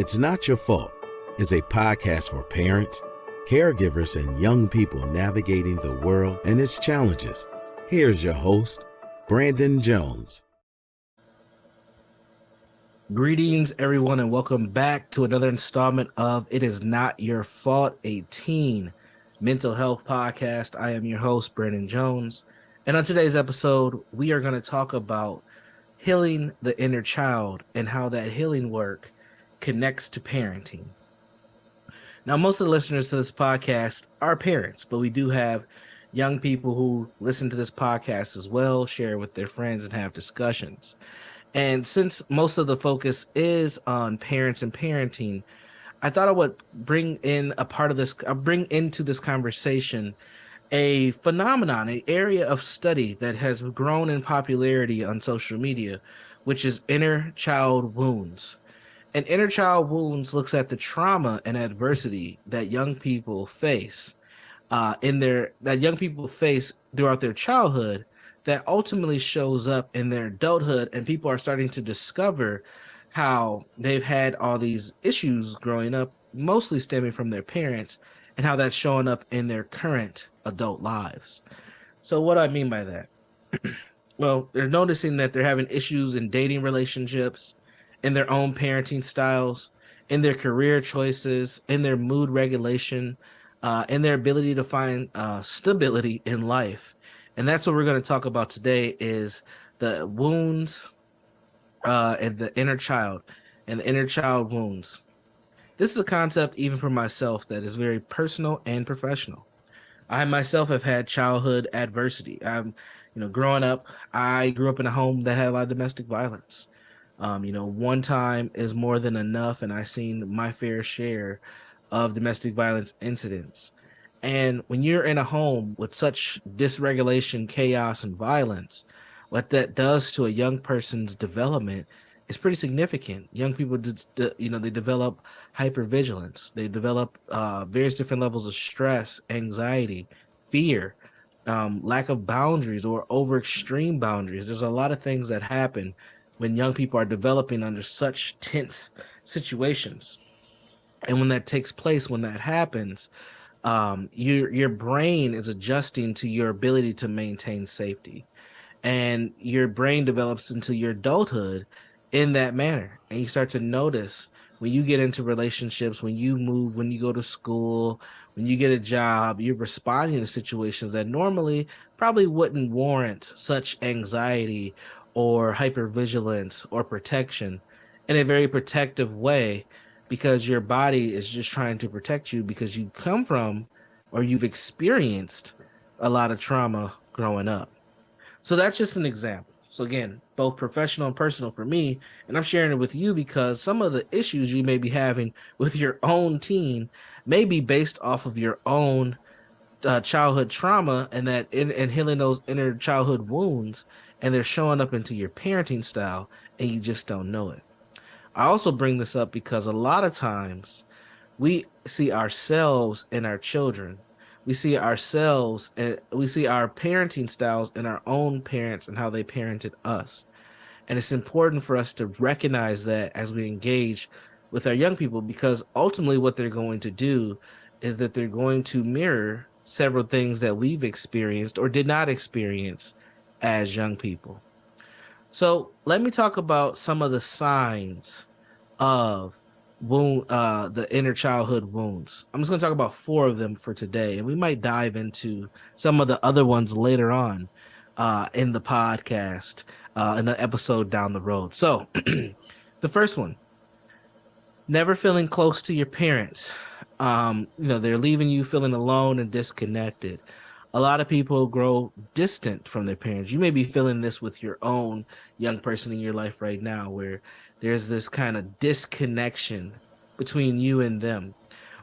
It's Not Your Fault is a podcast for parents, caregivers, and young people navigating the world and its challenges. Here's your host, Brandon Jones. Greetings, everyone, and welcome back to another installment of It Is Not Your Fault, a teen mental health podcast. I am your host, Brandon Jones, and on today's episode, we are going to talk about healing the inner child and how that healing work connects to parenting. Now, most of the listeners to this podcast are parents, but we do have young people who listen to this podcast as well, share with their friends, and have discussions. And since most of the focus is on parents and parenting, I thought I would bring into this conversation a phenomenon, an area of study that has grown in popularity on social media, which is inner child wounds. And inner child wounds looks at the trauma and adversity that young people face throughout their childhood that ultimately shows up in their adulthood, and people are starting to discover how they've had all these issues growing up, mostly stemming from their parents, and how that's showing up in their current adult lives. So what do I mean by that? Well, they're noticing that they're having issues in dating relationships, in their own parenting styles, in their career choices, in their mood regulation, in their ability to find stability in life. And that's what we're going to talk about today is the wounds and the inner child wounds. This is a concept even for myself that is very personal and professional. I myself have had childhood adversity. Growing up, I grew up in a home that had a lot of domestic violence. One time is more than enough, and I've seen my fair share of domestic violence incidents. And when you're in a home with such dysregulation, chaos, and violence, what that does to a young person's development is pretty significant. Young people, they develop hypervigilance. They develop various different levels of stress, anxiety, fear, lack of boundaries or over extreme boundaries. There's a lot of things that happen when young people are developing under such tense situations. And when that takes place, when that happens, your brain is adjusting to your ability to maintain safety, and your brain develops into your adulthood in that manner. And you start to notice when you get into relationships, when you move, when you go to school, when you get a job, you're responding to situations that normally probably wouldn't warrant such anxiety or hypervigilance or protection in a very protective way, because your body is just trying to protect you because you come from or you've experienced a lot of trauma growing up. So that's just an example. So again, both professional and personal for me, and I'm sharing it with you because some of the issues you may be having with your own teen may be based off of your own childhood trauma, and healing those inner childhood wounds, and they're showing up into your parenting style, and you just don't know it. I also bring this up because a lot of times we see ourselves in our children. We see ourselves and we see our parenting styles in our own parents and how they parented us. And it's important for us to recognize that as we engage with our young people, because ultimately what they're going to do is that they're going to mirror several things that we've experienced or did not experience as young people. So let me talk about some of the signs of the inner childhood wounds. I'm just going to talk about 4 of them for today, and we might dive into some of the other ones later on in the podcast, in the episode down the road. So the first one, never feeling close to your parents. They're leaving you feeling alone and disconnected. A lot of people grow distant from their parents. You may be feeling this with your own young person in your life right now, where there's this kind of disconnection between you and them.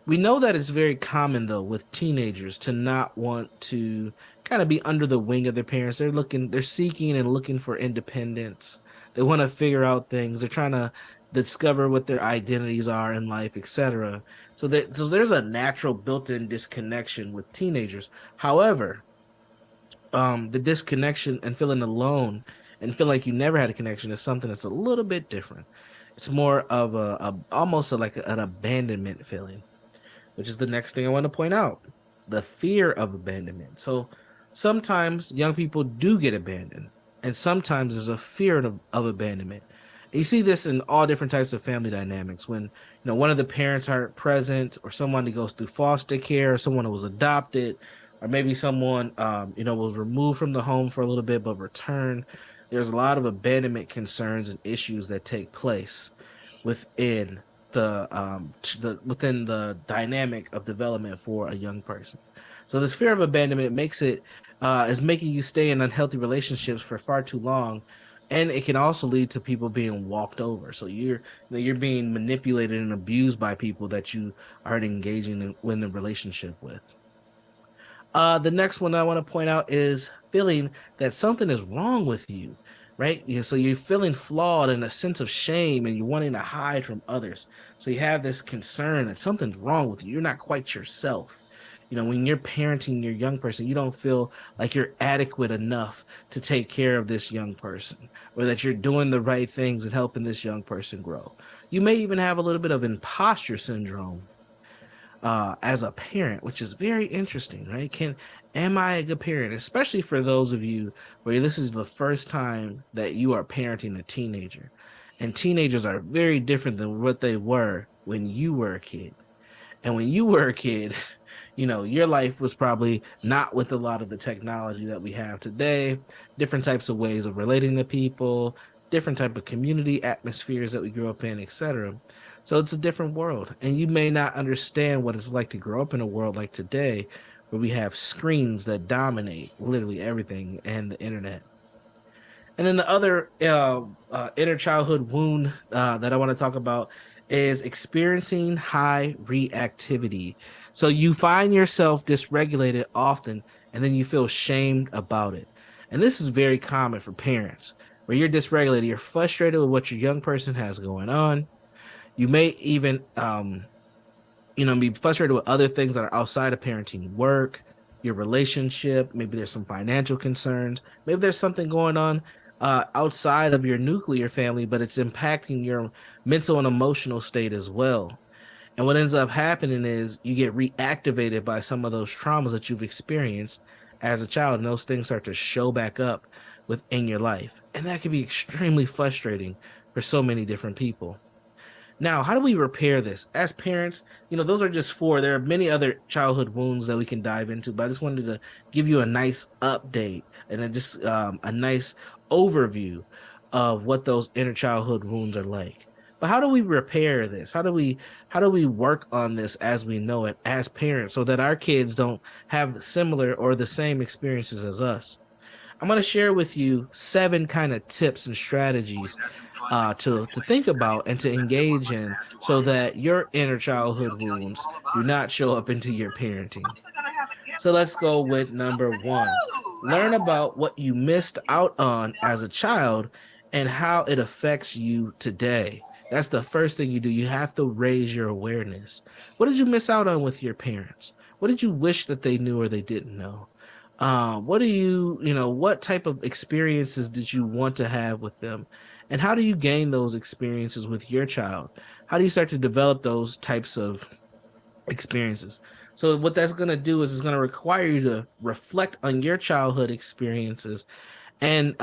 We know that it's very common, though, with teenagers to not want to kind of be under the wing of their parents. They're seeking and looking for independence. They want to figure out things. They're trying to discover what their identities are in life, etc. So there's a natural built-in disconnection with teenagers. However, the disconnection and feeling alone and feel like you never had a connection is something that's a little bit different. It's more of almost like an abandonment feeling, which is the next thing I want to point out, the fear of abandonment. So sometimes young people do get abandoned, and sometimes there's a fear of abandonment. And you see this in all different types of family dynamics when one of the parents aren't present, or someone that goes through foster care, or someone who was adopted, or maybe someone was removed from the home for a little bit but returned. There's a lot of abandonment concerns and issues that take place within within the dynamic of development for a young person. So this fear of abandonment makes it is making you stay in unhealthy relationships for far too long, and it can also lead to people being walked over. So you're being manipulated and abused by people that you aren't engaging in the relationship with. The next one I want to point out is feeling that something is wrong with you, right? So you're feeling flawed and a sense of shame, and you're wanting to hide from others. So you have this concern that something's wrong with you. You're not quite yourself. When you're parenting your young person, you don't feel like you're adequate enough to take care of this young person, or that you're doing the right things and helping this young person grow. You may even have a little bit of imposter syndrome as a parent, which is very interesting, right? Am I a good parent? Especially for those of you where this is the first time that you are parenting a teenager. And teenagers are very different than what they were when you were a kid. And when you were a kid, your life was probably not with a lot of the technology that we have today, different types of ways of relating to people, different type of community atmospheres that we grew up in, etc. So it's a different world, and you may not understand what it's like to grow up in a world like today, where we have screens that dominate literally everything and the internet. And then the other inner childhood wound that I want to talk about is experiencing high reactivity. So you find yourself dysregulated often, and then you feel shamed about it. And this is very common for parents, where you're dysregulated, you're frustrated with what your young person has going on. You may even, be frustrated with other things that are outside of parenting, work, your relationship. Maybe there's some financial concerns. Maybe there's something going on outside of your nuclear family, but it's impacting your mental and emotional state as well. And what ends up happening is you get reactivated by some of those traumas that you've experienced as a child, and those things start to show back up within your life. And that can be extremely frustrating for so many different people. Now, how do we repair this? As parents, those are just four. There are many other childhood wounds that we can dive into, but I just wanted to give you a nice update and just a nice overview of what those inner childhood wounds are like. But how do we repair this? How do we work on this as we know it as parents, so that our kids don't have similar or the same experiences as us? I'm going to share with you 7 kind of tips and strategies to think about and to engage in, so that your inner childhood wounds do not show up into your parenting. So let's go with number 1. Learn about what you missed out on as a child and how it affects you today. That's the first thing you do. You have to raise your awareness. What did you miss out on with your parents? What did you wish that they knew or they didn't know? What type of experiences did you want to have with them? And how do you gain those experiences with your child? How do you start to develop those types of experiences? So what that's going to do is it's going to require you to reflect on your childhood experiences and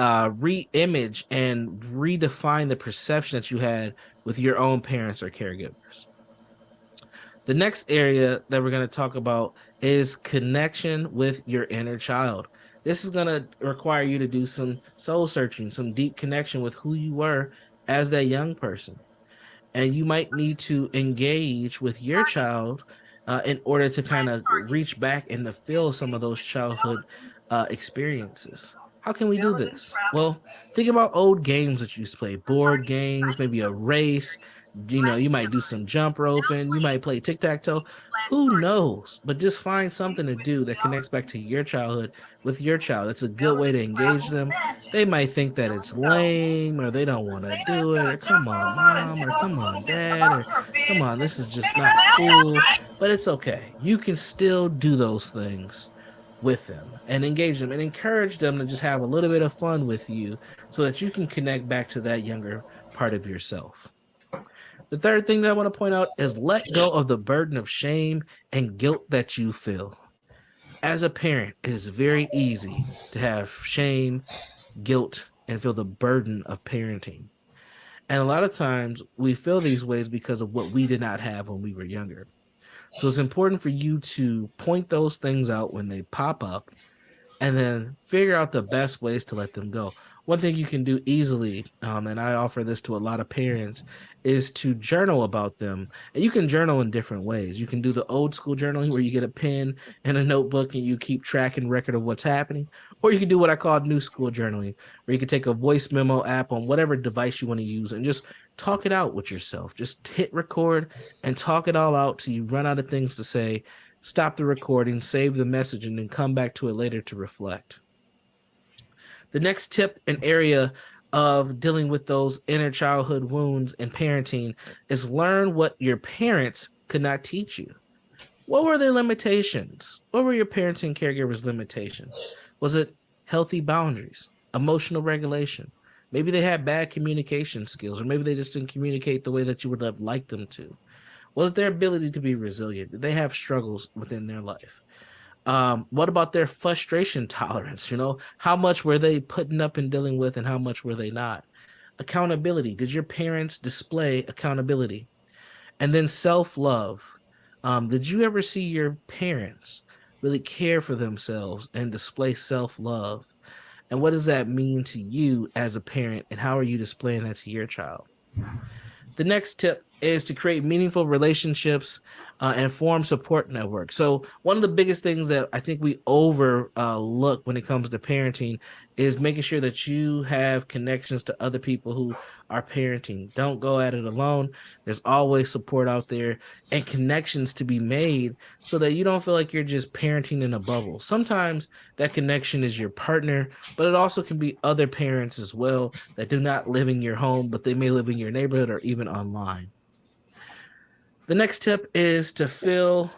re-image and redefine the perception that you had with your own parents or caregivers. The next area that we're going to talk about is connection with your inner child. This is going to require you to do some soul searching, some deep connection with who you were as that young person. And you might need to engage with your child in order to kind of reach back and to feel some of those childhood experiences. How can we do this? Well, think about old games that you used to play, board games, maybe a race. You might do some jump roping, you might play tic-tac-toe. Who knows? But just find something to do that connects back to your childhood with your child. It's a good way to engage them. They might think that it's lame, or they don't want to do it, or come on, mom, or come on, dad, or come on, this is just not cool. But it's okay. You can still do those things with them and engage them and encourage them to just have a little bit of fun with you, so that you can connect back to that younger part of yourself. The third thing that I want to point out is let go of the burden of shame and guilt that you feel. As a parent, it is very easy to have shame, guilt, and feel the burden of parenting. And a lot of times we feel these ways because of what we did not have when we were younger. So it's important for you to point those things out when they pop up and then figure out the best ways to let them go. One thing you can do easily, and I offer this to a lot of parents, is to journal about them. And you can journal in different ways. You can do the old school journaling where you get a pen and a notebook and you keep track and record of what's happening. Or you can do what I call new school journaling, where you can take a voice memo app on whatever device you want to use and just talk it out with yourself. Just hit record and talk it all out till you run out of things to say. Stop the recording, save the message, and then come back to it later to reflect. The next tip and area of dealing with those inner childhood wounds and parenting is learn what your parents could not teach you. What were their limitations? What were your parents and caregivers' limitations? Was it healthy boundaries, emotional regulation? Maybe they had bad communication skills, or maybe they just didn't communicate the way that you would have liked them to. Was their ability to be resilient? Did they have struggles within their life? What about their frustration tolerance? How much were they putting up and dealing with, and how much were they not? Accountability. Did your parents display accountability? And then self-love. Did you ever see your parents really care for themselves and display self-love? And what does that mean to you as a parent, and how are you displaying that to your child? The next tip is to create meaningful relationships and form support networks. So one of the biggest things that I think we overlook when it comes to parenting is making sure that you have connections to other people who are parenting. Don't go at it alone. There's always support out there and connections to be made so that you don't feel like you're just parenting in a bubble. Sometimes that connection is your partner, but it also can be other parents as well that do not live in your home, but they may live in your neighborhood or even online. The next tip is to fulfill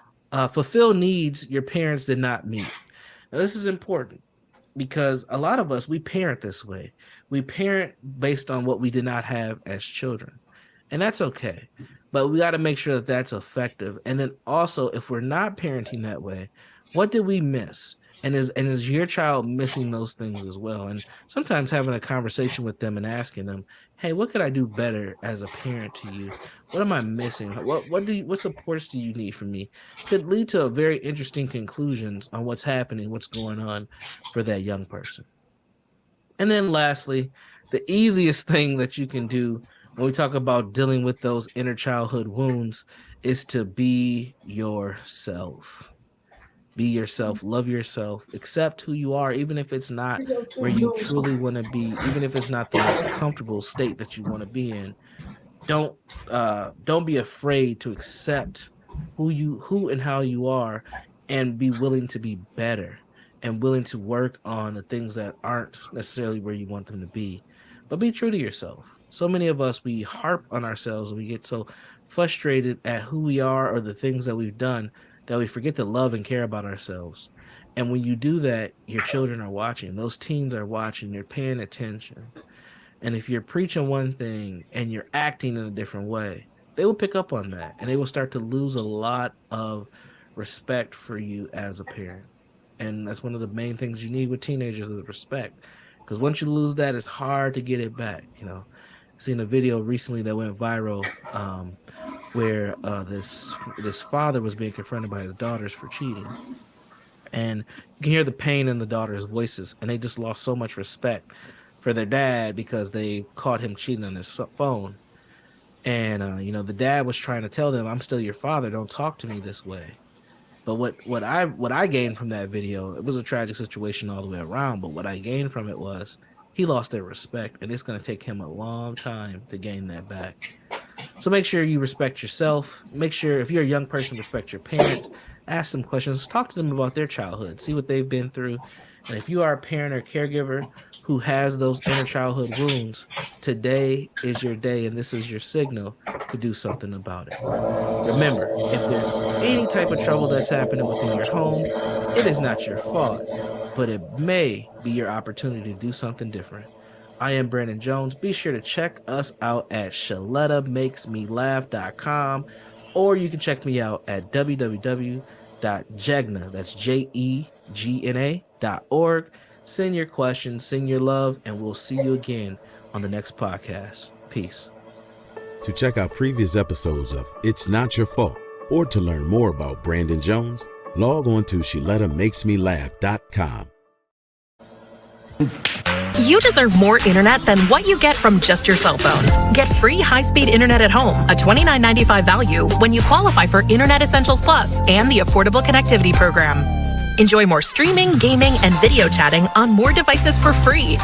needs your parents did not meet. Now, this is important because a lot of us, we parent this way. We parent based on what we did not have as children, and that's okay. But we got to make sure that that's effective. And then also, if we're not parenting that way, what did we miss? And is your child missing those things as well? And sometimes having a conversation with them and asking them, hey, what could I do better as a parent to you? What am I missing? What supports do you need from me? Could lead to very interesting conclusions on what's happening, what's going on for that young person. And then lastly, the easiest thing that you can do when we talk about dealing with those inner childhood wounds is to be yourself. Be yourself, love yourself, accept who you are, even if it's not where you truly want to be, even if it's not the most comfortable state that you want to be in. Don't be afraid to accept who and how you are, and be willing to be better and willing to work on the things that aren't necessarily where you want them to be. But be true to yourself. So many of us, we harp on ourselves and we get so frustrated at who we are or the things that we've done that we forget to love and care about ourselves. And when you do that, your children are watching. Those teens are watching. They're paying attention. And if you're preaching one thing and you're acting in a different way, they will pick up on that. And they will start to lose a lot of respect for you as a parent. And that's one of the main things you need with teenagers is respect. Because once you lose that, it's hard to get it back. I've seen a video recently that went viral where this father was being confronted by his daughters for cheating, and you can hear the pain in the daughters' voices, and they just lost so much respect for their dad because they caught him cheating on his phone. And the dad was trying to tell them, "I'm still your father. Don't talk to me this way." But what I gained from that video, it was a tragic situation all the way around. But what I gained from it was he lost their respect, and it's going to take him a long time to gain that back. So make sure you respect yourself. Make sure if you're a young person, respect your parents. Ask them questions. Talk to them about their childhood. See what they've been through. And if you are a parent or caregiver who has those inner childhood wounds, today is your day, and this is your signal to do something about it. Remember, if there's any type of trouble that's happening within your home, it is not your fault, but it may be your opportunity to do something different. I am Brandon Jones. Be sure to check us out at ShalettaMakesMeLaugh.com, or you can check me out at www.jegna, that's JEGNA.org. Send your questions, send your love, and we'll see you again on the next podcast. Peace. To check out previous episodes of It's Not Your Fault, or to learn more about Brandon Jones, log on to ShalettaMakesMeLaugh.com. You deserve more internet than what you get from just your cell phone. Get free high-speed internet at home, a $29.95 value when you qualify for Internet Essentials Plus and the Affordable Connectivity Program. Enjoy more streaming, gaming, and video chatting on more devices for free.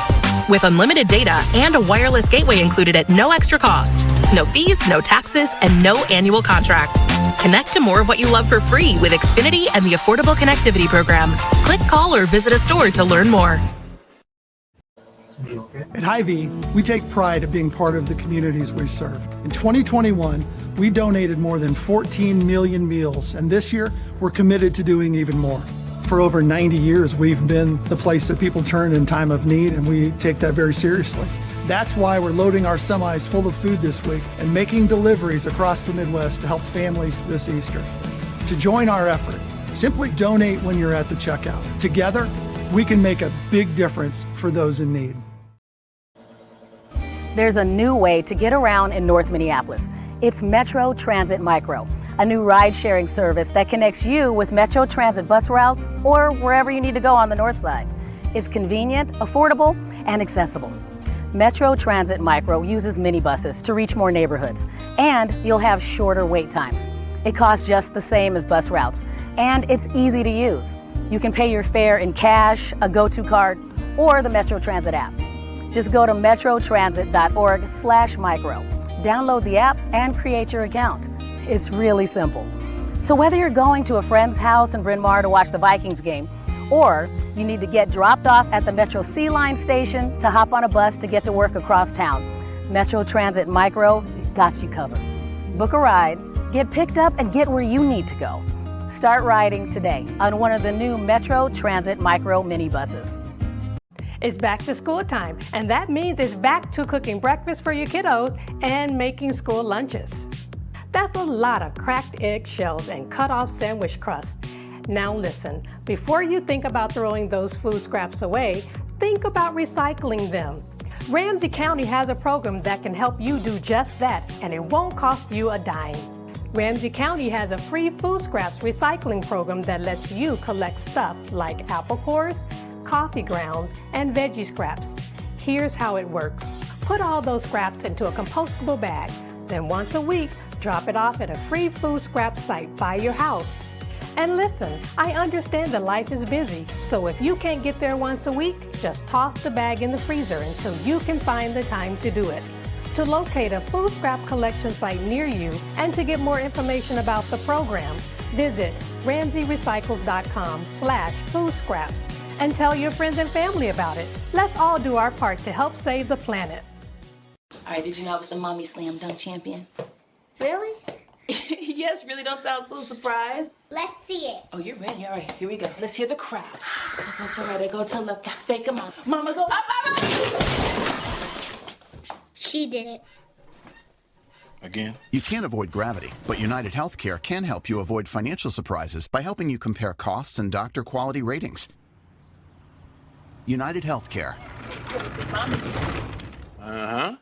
With unlimited data and a wireless gateway included at no extra cost. No fees, no taxes, and no annual contract. Connect to more of what you love for free with Xfinity and the Affordable Connectivity Program. Click, call, or visit a store to learn more. At Hy-Vee, we take pride of being part of the communities we serve. In 2021, we donated more than 14 million meals, and this year, we're committed to doing even more. For over 90 years, we've been the place that people turn in time of need, and we take that very seriously. That's why we're loading our semis full of food this week and making deliveries across the Midwest to help families this Easter. To join our effort, simply donate when you're at the checkout. Together, we can make a big difference for those in need. There's a new way to get around in North Minneapolis. It's Metro Transit Micro, a new ride-sharing service that connects you with Metro Transit bus routes or wherever you need to go on the north side. It's convenient, affordable, and accessible. Metro Transit Micro uses minibuses to reach more neighborhoods, and you'll have shorter wait times. It costs just the same as bus routes, and it's easy to use. You can pay your fare in cash, a go-to card, or the Metro Transit app. Just go to metrotransit.org/micro. Download the app and create your account. It's really simple. So whether you're going to a friend's house in Bryn Mawr to watch the Vikings game, or you need to get dropped off at the Metro C Line station to hop on a bus to get to work across town, Metro Transit Micro got you covered. Book a ride, get picked up, and get where you need to go. Start riding today on one of the new Metro Transit Micro minibuses. It's back to school time, and that means it's back to cooking breakfast for your kiddos and making school lunches. That's a lot of cracked egg shells and cut off sandwich crust. Now listen, before you think about throwing those food scraps away, think about recycling them. Ramsey County has a program that can help you do just that, and it won't cost you a dime. Ramsey County has a free food scraps recycling program that lets you collect stuff like apple cores, coffee grounds, and veggie scraps. Here's how it works. Put all those scraps into a compostable bag. Then once a week, drop it off at a free food scrap site by your house. And listen, I understand that life is busy, so if you can't get there once a week, just toss the bag in the freezer until you can find the time to do it. To locate a food scrap collection site near you and to get more information about the program, visit RamseyRecycles.com/food scraps. And tell your friends and family about it. Let's all do our part to help save the planet. All right, did you know I was the Mommy Slam Dunk Champion? Really? Yes, really don't sound so surprised. Let's see it. Oh, you're ready. All right, here we go. Let's hear the crowd. So go to right, I go to left, fake a mom. Mama, go up, mama! She did it. Again? You can't avoid gravity, but United Healthcare can help you avoid financial surprises by helping you compare costs and doctor quality ratings. United Healthcare. Uh-huh.